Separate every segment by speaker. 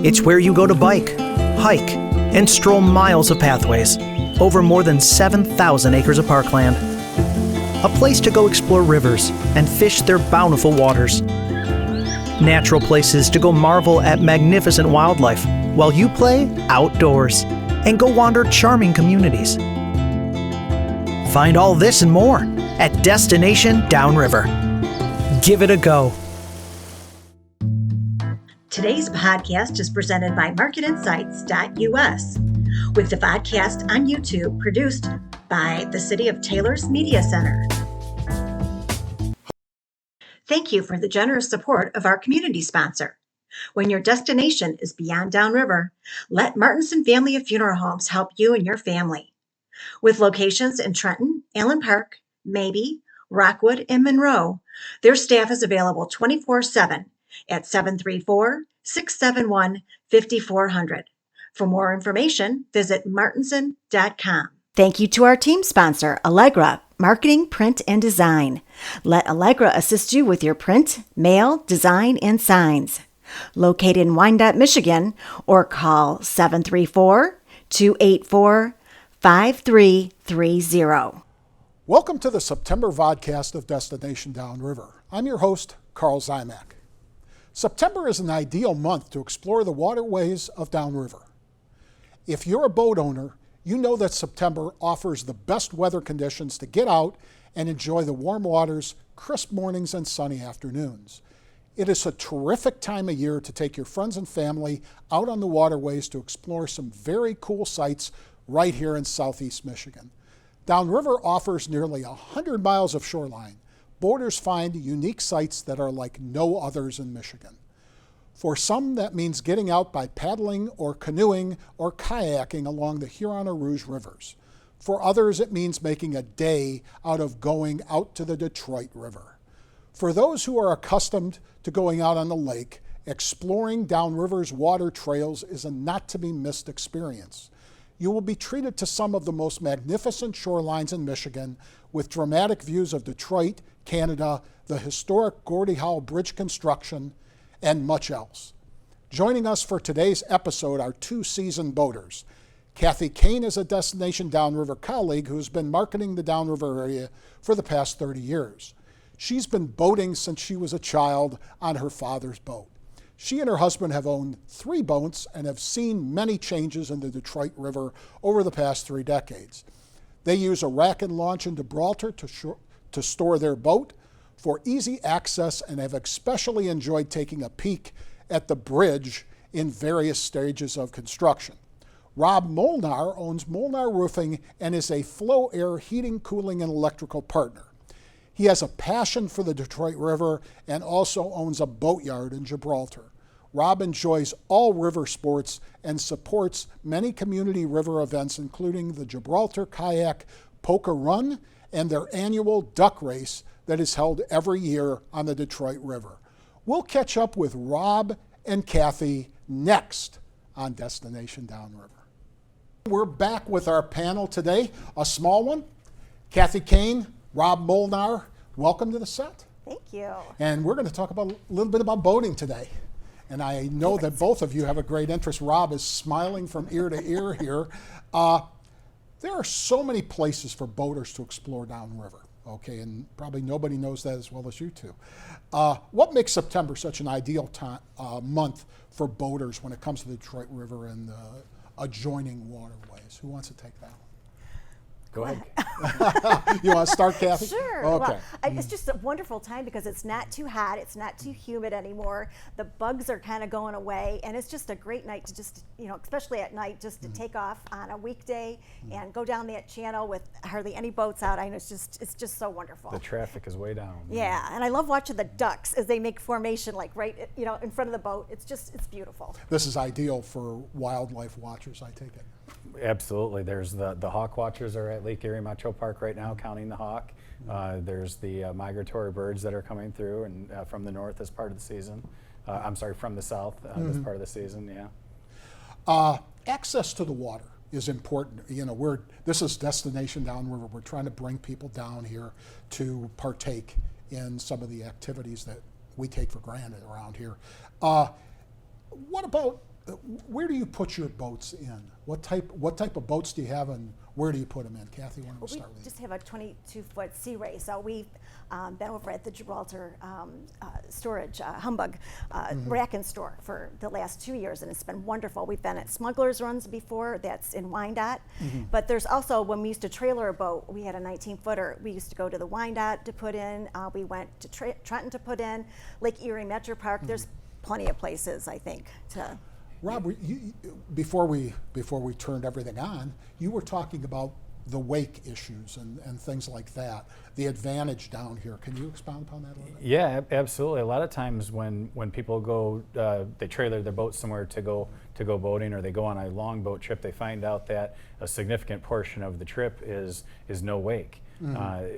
Speaker 1: It's where you go to bike, hike, and stroll miles of pathways over more than 7,000 acres of parkland. A place to go explore rivers and fish their bountiful waters. Natural places to go marvel at magnificent wildlife while you play outdoors and go wander charming communities. Find all this and more at Destination Downriver. Give it a go.
Speaker 2: Today's podcast is presented by marketinsights.us, with the podcast on YouTube produced by the City of Taylor's Media Center. Thank you for the generous support of our community sponsor. When your destination is beyond Downriver, let Martinson Family of Funeral Homes help you and your family. With locations in Trenton, Allen Park, Mabee, Rockwood, and Monroe, their staff is available 24/7 at 734-671-5400. For more information, visit martinson.com.
Speaker 3: Thank you to our team sponsor, Allegra, Marketing, Print, and Design. Let Allegra assist you with your print, mail, design, and signs. Located in Wyandotte, Michigan, or call 734-284-5330.
Speaker 4: Welcome to the September vodcast of Destination Downriver. I'm your host, Karl Ziomek. September is an ideal month to explore the waterways of Downriver. If you're a boat owner, you know that September offers the best weather conditions to get out and enjoy the warm waters, crisp mornings, and sunny afternoons. It is a terrific time of year to take your friends and family out on the waterways to explore some very cool sights right here in Southeast Michigan. Downriver offers nearly 100 miles of shoreline. Boaters find unique sights that are like no others in Michigan. For some, that means getting out by paddling or canoeing or kayaking along the Huron or Rouge rivers. For others, it means making a day out of going out to the Detroit River. For those who are accustomed to going out on the lake, exploring Downriver's water trails is a not-to-be-missed experience. You will be treated to some of the most magnificent shorelines in Michigan with dramatic views of Detroit, Canada, the historic Gordie Howe Bridge construction, and much else. Joining us for today's episode are two seasoned boaters. Kathy Kane is a Destination Downriver colleague who's been marketing the Downriver area for the past 30 years. She's been boating since she was a child on her father's boat. She and her husband have owned 3 boats and have seen many changes in the Detroit River over the past 3 decades. They use a rack and launch in Gibraltar to store their boat for easy access and have especially enjoyed taking a peek at the bridge in various stages of construction. Rob Molnar owns Molnar Roofing and is a Flow Air heating, cooling, and electrical partner. He has a passion for the Detroit River and also owns a boatyard in Gibraltar. Rob enjoys all river sports and supports many community river events, including the Gibraltar Kayak Polka Run and their annual duck race that is held every year on the Detroit River. We'll catch up with Rob and Kathy next on Destination Downriver. We're back with our panel today, a small one. Kathy Kane, Rob Molnar, welcome to the set.
Speaker 3: Thank you.
Speaker 4: And we're going to talk about a little bit about boating today. And I know that both of you have a great interest. Rob is smiling from ear to ear here. There are so many places for boaters to explore downriver, okay, and probably nobody knows that as well as you two. What makes September such an ideal month for boaters when it comes to the Detroit River and the adjoining waterways? Who wants to take that one?
Speaker 5: Go ahead.
Speaker 4: You want to start, Kathy?
Speaker 3: Sure.
Speaker 4: Okay.
Speaker 3: Well, it's just a wonderful time because it's not too hot, it's not too humid anymore. The bugs are kind of going away, and it's just a great night to just, especially at night, just to take off on a weekday and go down that channel with hardly any boats out. I know it's just so wonderful.
Speaker 5: The traffic is way down.
Speaker 3: Yeah, and I love watching the ducks as they make formation, like right, in front of the boat. It's beautiful.
Speaker 4: This is ideal for wildlife watchers, I take it.
Speaker 5: Absolutely. There's the hawk watchers are at Lake Erie Metro Park right now counting the hawk. There's the migratory birds that are coming through and from the north as part of the season. From the south as part of the season, yeah.
Speaker 4: Access to the water is important. This is Destination Downriver. We're trying to bring people down here to partake in some of the activities that we take for granted around here. What about Where do you put your boats in? What type of boats do you have, and where do you put them in? Kathy, why don't we start with you?
Speaker 3: We just have a 22-foot Sea Ray. So we've been over at the Gibraltar storage Humbug rack and store for the last 2 years, and it's been wonderful. We've been at Smugglers Runs before, that's in Wyandotte. But there's also, when we used to trailer a boat, we had a 19-footer. We used to go to the Wyandotte to put in. We went to Trenton to put in. Lake Erie Metro Park. There's plenty of places, I think, to.
Speaker 4: Rob, before we turned everything on, you were talking about the wake issues and things like that, the advantage down here. Can you expound upon that a little bit?
Speaker 5: Yeah, absolutely. A lot of times when people go, they trailer their boat somewhere to go boating, or they go on a long boat trip, they find out that a significant portion of the trip is no wake.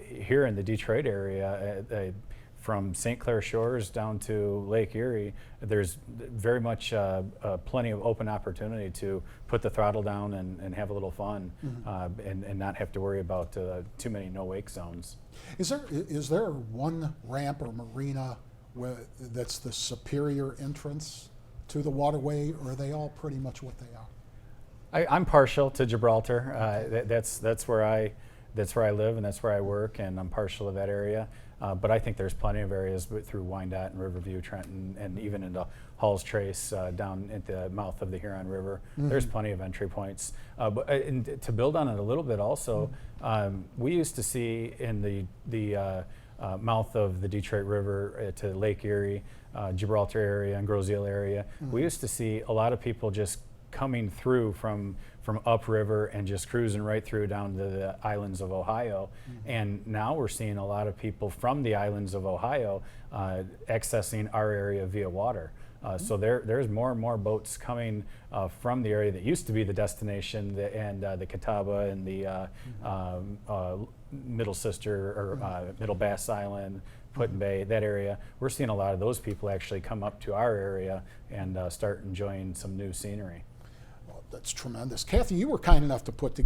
Speaker 5: Here in the Detroit area, from St. Clair Shores down to Lake Erie, there's very much plenty of open opportunity to put the throttle down and have a little fun, and not have to worry about too many no-wake zones.
Speaker 4: Is there one ramp or marina that's the superior entrance to the waterway, or are they all pretty much what they are?
Speaker 5: I'm partial to Gibraltar. That's where I live and that's where I work, and I'm partial to that area. But I think there's plenty of areas through Wyandotte and Riverview, Trenton, and even into Hall's Trace down at the mouth of the Huron River. There's plenty of entry points. And to build on it a little bit also, we used to see in the mouth of the Detroit River to Lake Erie, Gibraltar area and Groseal area, we used to see a lot of people just coming through from upriver and just cruising right through down to the islands of Ohio. And now we're seeing a lot of people from the islands of Ohio accessing our area via water. So there's more and more boats coming from the area that used to be the destination, the Catawba and the Middle Sister or Middle Bass Island, Put-in Bay, that area. We're seeing a lot of those people actually come up to our area and start enjoying some new scenery.
Speaker 4: That's tremendous. Kathy, you were kind enough to put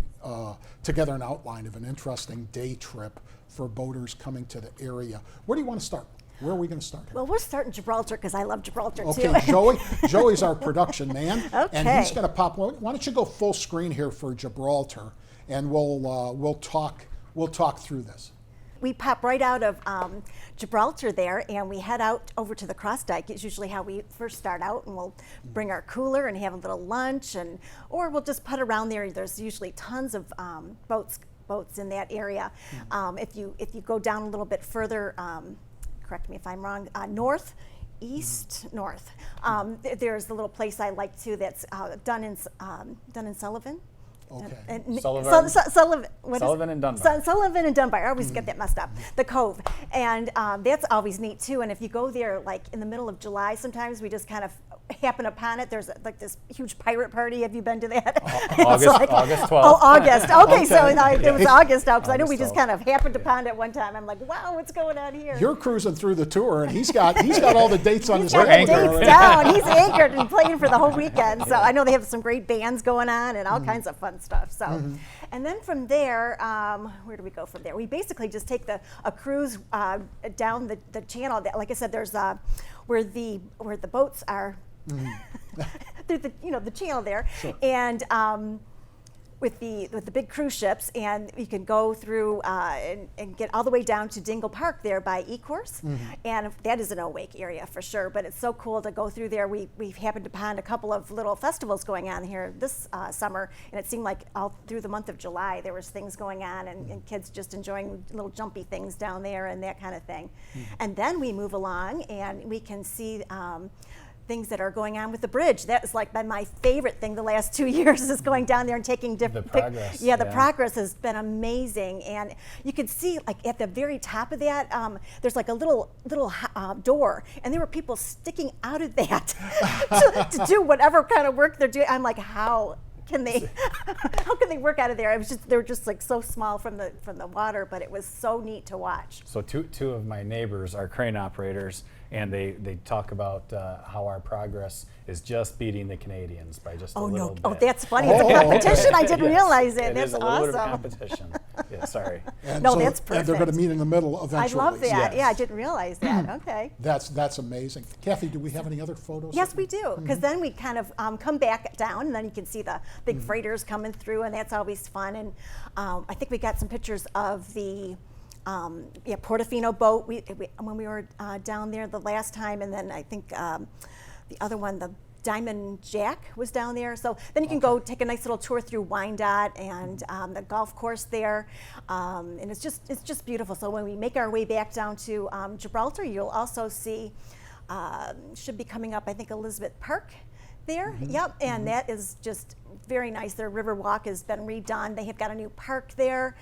Speaker 4: together an outline of an interesting day trip for boaters coming to the area. Where do you want to start? Where are we going to start?
Speaker 3: Well, we're starting Gibraltar because I love Gibraltar too.
Speaker 4: Okay, Joey's our production man, and
Speaker 3: Okay.
Speaker 4: he's going to pop. Why don't you go full screen here for Gibraltar, and we'll talk through this.
Speaker 3: We pop right out of Gibraltar there, and we head out over to the cross dike. It's usually how we first start out, and we'll bring our cooler and have a little lunch, or we'll just putt around there. There's usually tons of boats in that area. If you go down a little bit further, correct me if I'm wrong, north. There's the little place I like too. That's Dunn and Sullivan.
Speaker 4: Okay.
Speaker 5: Sullivan and Dunbar.
Speaker 3: Sullivan and Dunbar. I always get that messed up. The Cove, and that's always neat too. And if you go there, like in the middle of July, sometimes we just kind of happen upon it. There's like this huge pirate party. Have you been to that?
Speaker 5: August 12th.
Speaker 3: Oh, August. Okay, so it was August now because I know we
Speaker 5: August
Speaker 3: just kind of happened upon it one time. I'm like, wow, what's going on here?
Speaker 4: You're cruising through the tour, and he's got all the dates on his
Speaker 3: He's got the
Speaker 4: calendar.
Speaker 3: dates down. He's anchored and playing for the whole weekend. So I know they have some great bands going on and all kinds of fun stuff. So, and then from there, where do we go from there? We basically just take a cruise down the channel. Like I said, there's where the boats are. Through the channel there, sure. And with the big cruise ships, and you can go through and get all the way down to Dingle Park there by E-Course, and that is an no-wake area for sure. But it's so cool to go through there. We've happened upon a couple of little festivals going on here this summer, and it seemed like all through the month of July there was things going on, and kids just enjoying little jumpy things down there and that kind of thing. And then we move along, and we can see things that are going on with the bridge. That is like been my favorite thing the last 2 years is going down there and taking different
Speaker 5: progress.
Speaker 3: The progress has been amazing, and you can see like at the very top of that, there's like a little door, and there were people sticking out of that to do whatever kind of work they're doing. I'm like, how can they work out of there? They were just like so small from the water, but it was so neat to watch.
Speaker 5: So two of my neighbors are crane operators, and they talk about how our progress is just beating the Canadians by just a little bit.
Speaker 3: Oh, that's funny. It's a competition. I didn't realize it. That's
Speaker 5: is a little
Speaker 3: awesome.
Speaker 5: bit of competition. Yeah, sorry.
Speaker 4: And
Speaker 3: No, that's
Speaker 4: And they're going to
Speaker 3: perfect.
Speaker 4: meet in the middle
Speaker 3: I
Speaker 4: eventually.
Speaker 3: love that.
Speaker 5: Yes.
Speaker 3: Yeah, I didn't realize that. Okay.
Speaker 4: That's amazing. Kathy, do we have any other photos?
Speaker 3: Yes,
Speaker 4: that
Speaker 3: we do. Because then we kind of come back down, and then you can see the big freighters coming through, and that's always fun. And I think we got some pictures of the Portofino boat when we were down there the last time, and then I think the other one, the Diamond Jack, was down there. So then you can go take a nice little tour through Wyandotte and the golf course there, and it's just beautiful. So when we make our way back down to Gibraltar, you'll also see should be coming up, I think, Elizabeth Park there. Yep, and that is just very nice. Their river walk has been redone. They have got a new park there.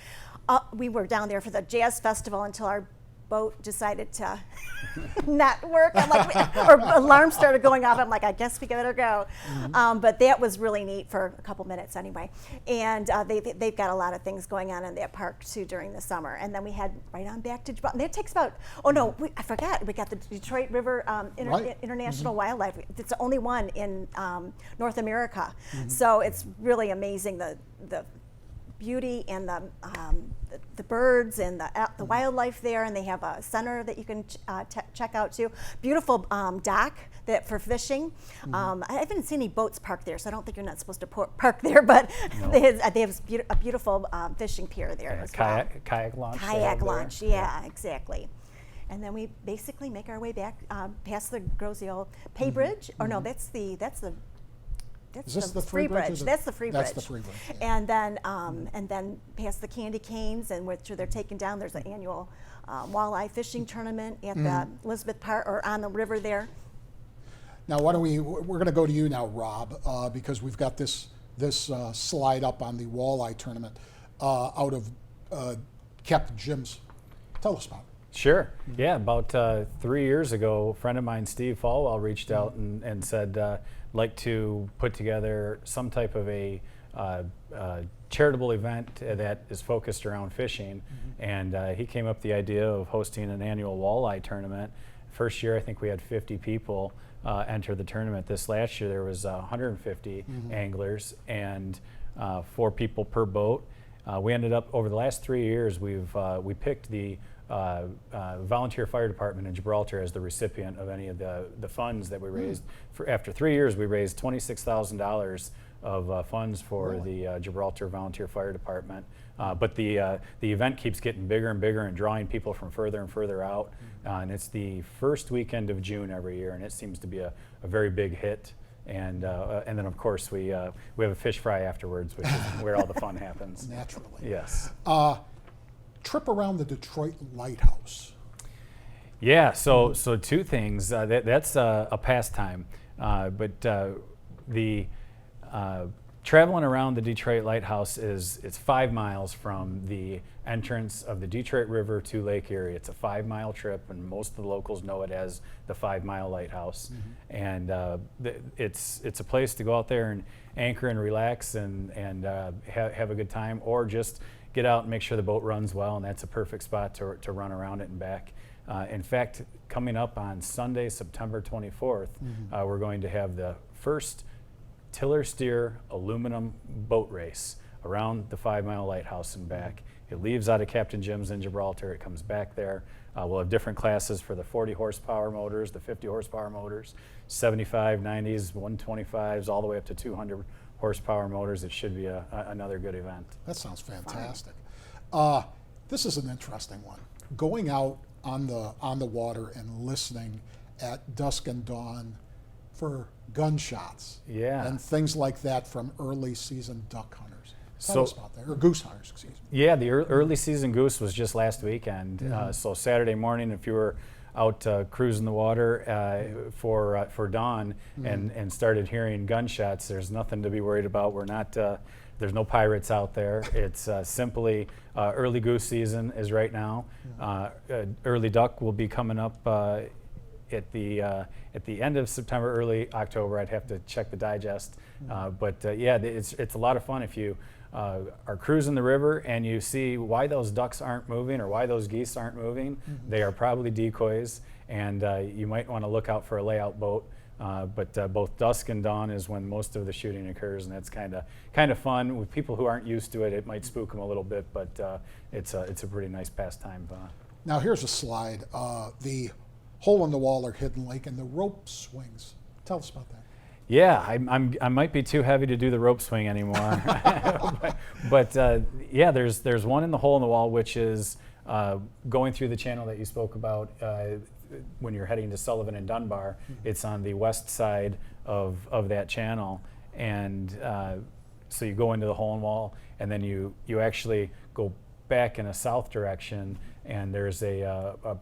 Speaker 3: We were down there for the jazz festival until our boat decided to not work. I'm like, or alarms started going off. I'm like, I guess we better go. But that was really neat for a couple minutes anyway. And they've got a lot of things going on in that park too during the summer. And then we head right on back to Gibraltar. That takes about, I forgot, we got the Detroit River
Speaker 4: Right.
Speaker 3: International Wildlife. It's the only one in North America. So it's really amazing the beauty and the birds and the wildlife there, and they have a center that you can check out too. Beautiful dock for fishing. I haven't seen any boats parked there, so I don't think you're not supposed to park there, but
Speaker 5: No.
Speaker 3: they have a beautiful fishing pier there as well.
Speaker 5: Kayak launch. they
Speaker 3: Kayak
Speaker 5: have there.
Speaker 3: launch, yeah, exactly. And then we basically make our way back past the Grosio Pay Bridge. Or no, that's the
Speaker 4: Is this the free bridge? Is it-
Speaker 3: That's the free bridge.
Speaker 4: That's the free bridge, yeah.
Speaker 3: And then past the Candy Canes, and which they're taking down. There's an annual walleye fishing tournament at the Elizabeth Park or on the river there.
Speaker 4: Now, we're going to go to you now, Rob, because we've got this slide up on the walleye tournament out of Captain Jim's. Tell us about it.
Speaker 5: Sure. Yeah, about 3 years ago, a friend of mine, Steve Falwell, reached out and said, like to put together some type of a charitable event that is focused around fishing. And he came up with the idea of hosting an annual walleye tournament. First year, I think we had 50 people enter the tournament. This last year, there was 150 anglers and 4 people per boat. We ended up, over the last 3 years, we picked the volunteer fire department in Gibraltar as the recipient of any of the funds that we raised. After 3 years, we raised $26,000 of funds for the Gibraltar Volunteer Fire Department. But the event keeps getting bigger and bigger and drawing people from further and further out. And it's the first weekend of June every year, and it seems to be a very big hit. And then, of course, we have a fish fry afterwards, which is where all the fun happens.
Speaker 4: Naturally.
Speaker 5: Yes.
Speaker 4: Trip around the Detroit Lighthouse.
Speaker 5: Yeah, so 2 things. That's a pastime, but the traveling around the Detroit Lighthouse it's 5 miles from the entrance of the Detroit River to Lake Erie. It's a 5-mile trip, and most of the locals know it as the 5-mile lighthouse. And it's a place to go out there and anchor and relax and have a good time, or just get out and make sure the boat runs well, and that's a perfect spot to run around it and back. In fact, coming up on Sunday, September 24th, we're going to have the first tiller steer aluminum boat race around the 5-mile lighthouse and back. It leaves out of Captain Jim's in Gibraltar. It comes back there. We'll have different classes for the 40 horsepower motors, the 50 horsepower motors, 75, 90s, 125s, all the way up to 200 horsepower motors. It should be another good event.
Speaker 4: That sounds fantastic. This is an interesting one. Going out on the water and listening at dusk and dawn for gunshots and things like that from early season duck hunters. Tell us about that, or goose hunters, excuse me.
Speaker 5: Yeah, the early season goose was just last weekend. So Saturday morning, if you were out cruising the water for dawn and started hearing gunshots, there's nothing to be worried about. We're not, there's no pirates out there. It's simply early goose season is right now. Early duck will be coming up at the end of September, early October. I'd have to check the digest. But yeah, it's a lot of fun if you are cruising the river and you see why those ducks aren't moving or why those geese aren't moving. They are probably decoys, and you might want to look out for a layout boat But both dusk and dawn is when most of the shooting occurs, and that's kind of fun. With people who aren't used to it, it might spook them a little bit, but it's a pretty nice pastime.
Speaker 4: Now here's a slide. The hole in the wall or hidden lake and the rope swings. Tell us about that.
Speaker 5: Yeah, I might be too heavy to do the rope swing anymore, but yeah, there's one in the hole in the wall, which is going through the channel that you spoke about when you're heading to Sullivan and Dunbar. It's on the west side of that channel, and so you go into the hole in the wall, and then you actually go back in a south direction, and there's a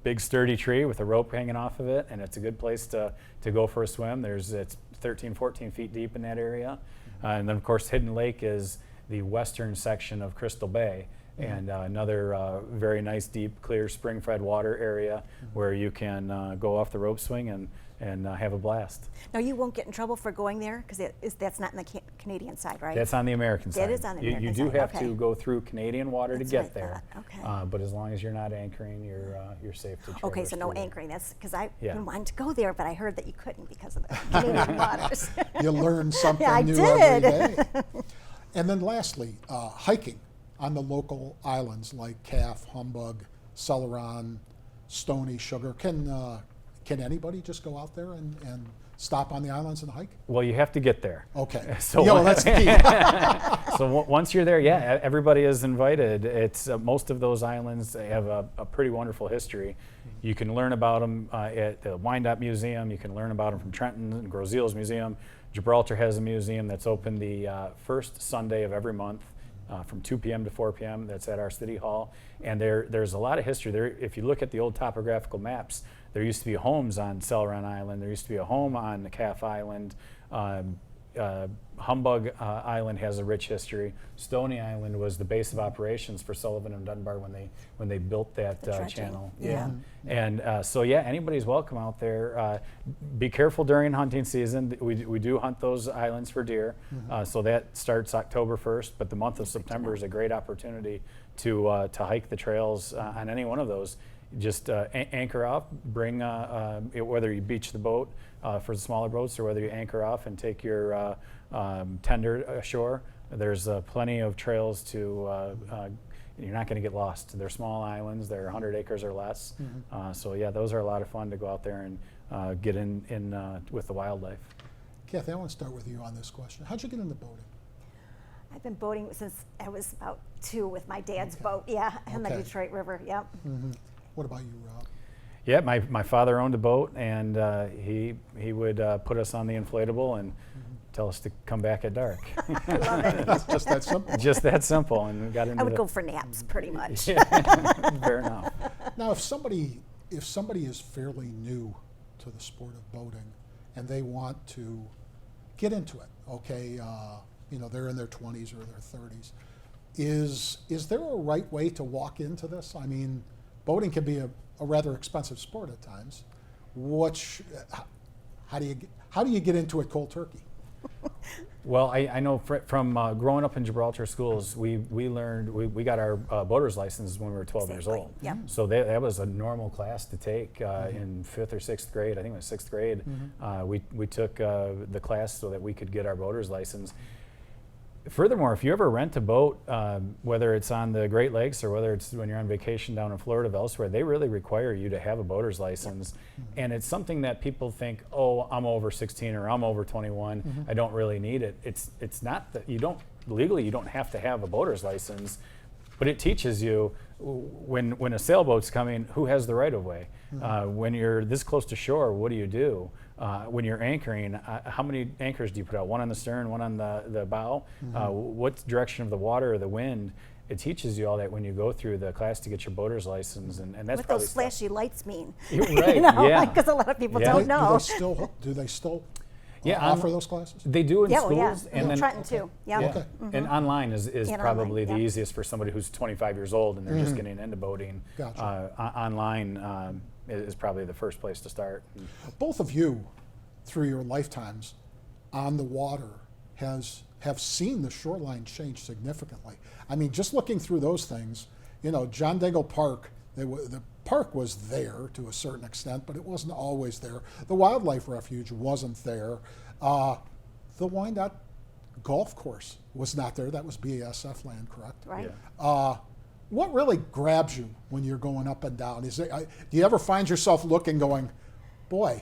Speaker 5: big sturdy tree with a rope hanging off of it, and it's a good place to go for a swim. It's 13, 14 feet deep in that area. And then of course Hidden Lake is the western section of Crystal Bay, and another very nice, deep, clear, spring-fed water area where you can go off the rope swing and have a blast.
Speaker 3: Now, you won't get in trouble for going there because that's not on the Canadian side, right?
Speaker 5: That's on the American side.
Speaker 3: It is on the American
Speaker 5: side. You do have to go through Canadian water
Speaker 3: That's
Speaker 5: to
Speaker 3: what
Speaker 5: get
Speaker 3: I
Speaker 5: there.
Speaker 3: thought. Okay.
Speaker 5: But as long as you're not anchoring, you're safe to traverse.
Speaker 3: Okay, so no
Speaker 5: through there.
Speaker 3: anchoring. That's because I
Speaker 5: Yeah.
Speaker 3: wanted to go there, but I heard that you couldn't because of the Canadian waters.
Speaker 4: You learn something
Speaker 3: Yeah, I
Speaker 4: new every
Speaker 3: did.
Speaker 4: day. And then lastly, hiking on the local islands like Calf, Humbug, Celeron, Stony, Sugar. Can anybody just go out there and stop on the islands and hike?
Speaker 5: Well, you have to get there.
Speaker 4: Okay.
Speaker 5: So
Speaker 4: yeah, well, that's the key.
Speaker 5: So once you're there, yeah, everybody is invited. It's most of those islands have a pretty wonderful history. You can learn about them at the Wyandotte Museum. You can learn about them from Trenton and Groseal's Museum. Gibraltar has a museum that's open the first Sunday of every month from 2 p.m. to 4 p.m. That's at our City Hall. And there's a lot of history there. If you look at the old topographical maps, there used to be homes on Celeron Island. There used to be a home on the Calf Island. Humbug Island has a rich history. Stony Island was the base of operations for Sullivan and Dunbar when they built that channel.
Speaker 3: Yeah.
Speaker 5: And so yeah, anybody's welcome out there. Be careful during hunting season. We do hunt those islands for deer. So that starts October 1st, but the month of September is a great opportunity to hike the trails on any one of those. Just anchor off, bring whether you beach the boat for the smaller boats or whether you anchor off and take your tender ashore. There's plenty of trails to, you're not going to get lost. They're small islands, they're 100 acres or less. So yeah, those are a lot of fun to go out there and get in with the wildlife.
Speaker 4: Kathy, I want to start with you on this question. How'd you get into boating?
Speaker 3: I've been boating since I was about 2 with my dad's boat, on the Detroit River, yep.
Speaker 4: What about you, Rob?
Speaker 5: Yeah, my father owned a boat, and he would put us on the inflatable and tell us to come back at dark.
Speaker 3: I love it.
Speaker 4: It's just that simple.
Speaker 5: Just that simple, and we got into
Speaker 3: I would go for naps, pretty much.
Speaker 5: Fair enough.
Speaker 4: Now, if somebody is fairly new to the sport of boating and they want to get into it, okay, they're in their 20s or their 30s, is there a right way to walk into this? I mean, boating can be a rather expensive sport at times. How do you get into it cold turkey?
Speaker 5: Well, I know from growing up in Gibraltar schools, we learned, we got our boater's license when we were 12 years old.
Speaker 3: Yep.
Speaker 5: So that was a normal class to take in 5th or 6th grade. I think it was 6th grade. We took the class so that we could get our boater's license. Furthermore, if you ever rent a boat, whether it's on the Great Lakes or whether it's when you're on vacation down in Florida or elsewhere, they really require you to have a boater's license. And it's something that people think, oh, I'm over 16 or I'm over 21, I don't really need it. It's not that you don't have to have a boater's license, but it teaches you when a sailboat's coming, who has the right of way. When you're this close to shore, what do? When you're anchoring, how many anchors do you put out? One on the stern, one on the bow? What direction of the water or the wind? It teaches you all that when you go through the class to get your boater's license, and that's
Speaker 3: what
Speaker 5: probably
Speaker 3: those flashy lights mean.
Speaker 5: You're right.
Speaker 3: Because a lot of people
Speaker 5: Yeah.
Speaker 3: don't know.
Speaker 4: Do they still
Speaker 5: Yeah,
Speaker 4: offer those classes?
Speaker 5: They do in
Speaker 3: Yeah,
Speaker 5: schools,
Speaker 3: well, yeah.
Speaker 5: and then
Speaker 3: Trenton too. Yeah.
Speaker 5: Yeah.
Speaker 4: Okay.
Speaker 5: And online is
Speaker 3: And
Speaker 5: probably
Speaker 3: online,
Speaker 5: the
Speaker 3: yeah.
Speaker 5: easiest for somebody who's 25 years old and they're just getting into boating.
Speaker 4: Gotcha.
Speaker 5: Online is probably the first place to start.
Speaker 4: Both of you, through your lifetimes on the water, have seen the shoreline change significantly. I mean, just looking through those things, John Daigle Park, the park was there to a certain extent, but it wasn't always there. The wildlife refuge wasn't there. The Wyandotte golf course was not there. That was BASF land, correct?
Speaker 3: Right.
Speaker 5: Yeah.
Speaker 4: What really grabs you when you're going up and down? Do you ever find yourself looking, going, boy,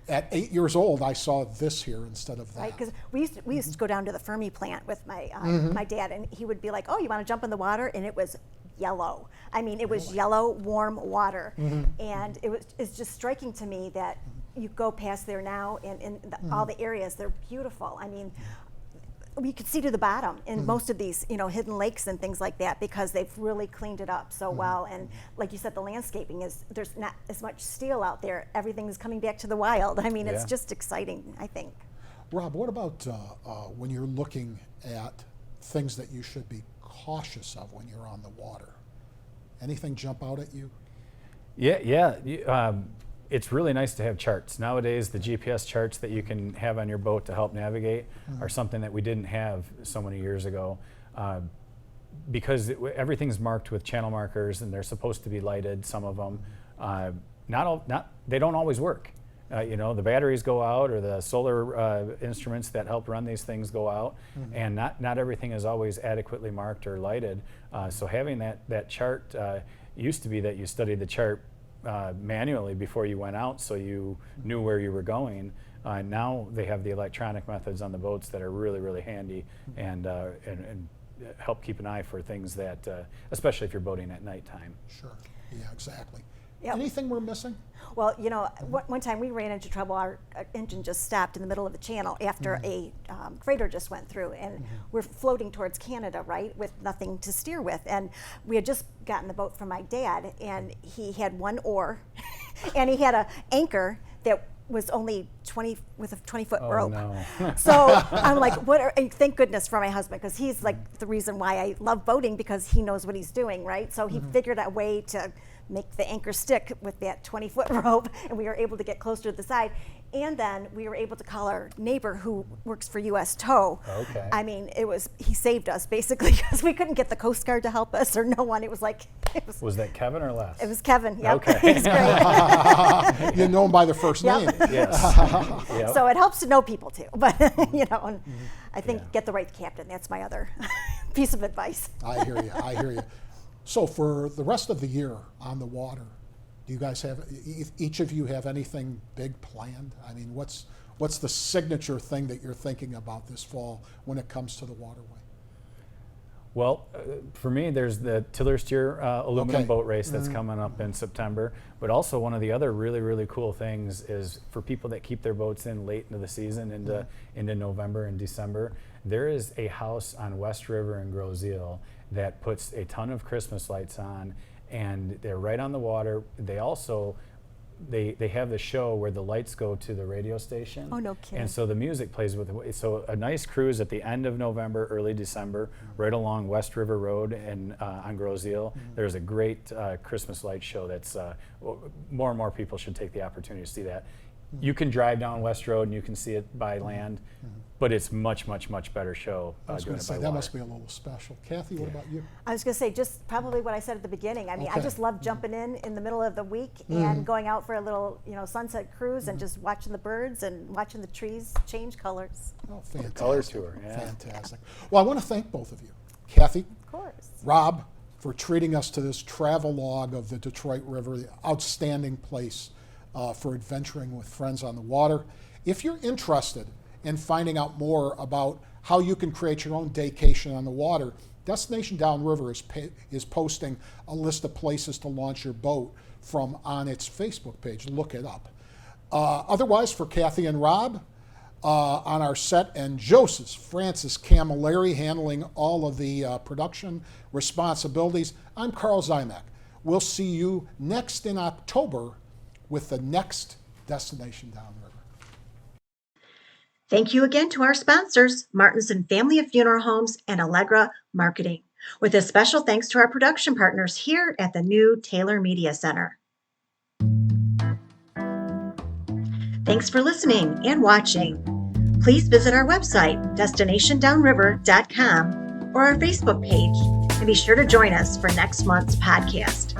Speaker 4: at 8 years old, I saw this here instead of that?
Speaker 3: Right, because we used to go down to the Fermi plant with my my dad, and he would be like, "Oh, you want to jump in the water?" And it was yellow. I mean, it was yellow, warm water, and it's just striking to me that you go past there now, and all the areas, they're beautiful. I mean, we could see to the bottom in most of these, hidden lakes and things like that, because they've really cleaned it up so well. And like you said, the landscaping there's not as much steel out there. Everything is coming back to the wild. I mean, it's just exciting, I think.
Speaker 4: Rob, what about when you're looking at things that you should be cautious of when you're on the water? Anything jump out at you?
Speaker 5: Yeah. It's really nice to have charts. Nowadays, the GPS charts that you can have on your boat to help navigate are something that we didn't have so many years ago, because everything's marked with channel markers, and they're supposed to be lighted, some of them. They don't always work. The batteries go out, or the solar instruments that help run these things go out, and not everything is always adequately marked or lighted. So having that chart, used to be that you studied the chart manually before you went out, so you knew where you were going. Now they have the electronic methods on the boats that are really, really handy, and help keep an eye for things that, especially if you're boating at nighttime.
Speaker 4: Sure. Yeah, exactly.
Speaker 3: Yep.
Speaker 4: Anything we're missing?
Speaker 3: Well, one time we ran into trouble. Our engine just stopped in the middle of the channel after a freighter just went through, and we're floating towards Canada, right, with nothing to steer with. And we had just gotten the boat from my dad, and he had one oar, and he had an anchor that was only 20 with a 20-foot rope.
Speaker 5: No.
Speaker 3: So I'm like, and thank goodness for my husband, because he's like the reason why I love boating, because he knows what he's doing, right? So he figured out a way to make the anchor stick with that 20-foot rope, and we were able to get closer to the side. And then we were able to call our neighbor who works for U.S. Tow.
Speaker 5: Okay.
Speaker 3: I mean, he saved us basically, because we couldn't get the Coast Guard to help us, or no one. It was like,
Speaker 5: Was that Kevin or Les?
Speaker 3: it was Kevin. Yep.
Speaker 5: Okay.
Speaker 3: He's great.
Speaker 4: You know him by the first
Speaker 3: Yep.
Speaker 4: name.
Speaker 5: Yes. Yep.
Speaker 3: So it helps to know people too, but and I think get the right captain. That's my other piece of advice.
Speaker 4: I hear you. So for the rest of the year on the water, do you guys have, each of you have anything big planned? I mean, what's the signature thing that you're thinking about this fall when it comes to the waterway?
Speaker 5: Well, for me, there's the Tiller Steer aluminum
Speaker 4: Okay.
Speaker 5: boat race that's coming up in September. But also, one of the other really, really cool things is for people that keep their boats in late into the season, into November and December, there is a house on West River in Groseal that puts a ton of Christmas lights on, and they're right on the water. They also they have the show where the lights go to the radio station.
Speaker 3: Oh, no kidding.
Speaker 5: And so the music plays with it. So a nice cruise at the end of November, early December, right along West River Road and on Groseal. There's a great Christmas light show that's more and more people should take the opportunity to see that. You can drive down West Road and you can see it by land, but it's much, much, much better show
Speaker 4: I was
Speaker 5: doing
Speaker 4: going to
Speaker 5: it
Speaker 4: say,
Speaker 5: by
Speaker 4: that
Speaker 5: water.
Speaker 4: must be a little special. Kathy, what about you?
Speaker 3: I was going to say just probably what I said at the beginning. I mean, I
Speaker 4: Okay.
Speaker 3: just love jumping in the middle of the week and going out for a little, sunset cruise and just watching the birds and watching the trees change colors.
Speaker 4: Oh, fantastic.
Speaker 5: Color tour, yeah.
Speaker 4: Fantastic. Well, I want to thank both of you. Kathy,
Speaker 3: Of course.
Speaker 4: Rob, for treating us to this travel log of the Detroit River, the outstanding place for adventuring with friends on the water. If you're interested in finding out more about how you can create your own daycation on the water, Destination Downriver is posting a list of places to launch your boat from on its Facebook page. Look it up. Otherwise, for Kathy and Rob, on our set, and Joseph Francis Camilleri handling all of the production responsibilities, I'm Karl Ziomek. We'll see you next in October with the next Destination Downriver.
Speaker 2: Thank you again to our sponsors, Martinson Family of Funeral Homes and Allegra Marketing, with a special thanks to our production partners here at the new Taylor Media Center. Thanks for listening and watching. Please visit our website, destinationdownriver.com, or our Facebook page, and be sure to join us for next month's podcast.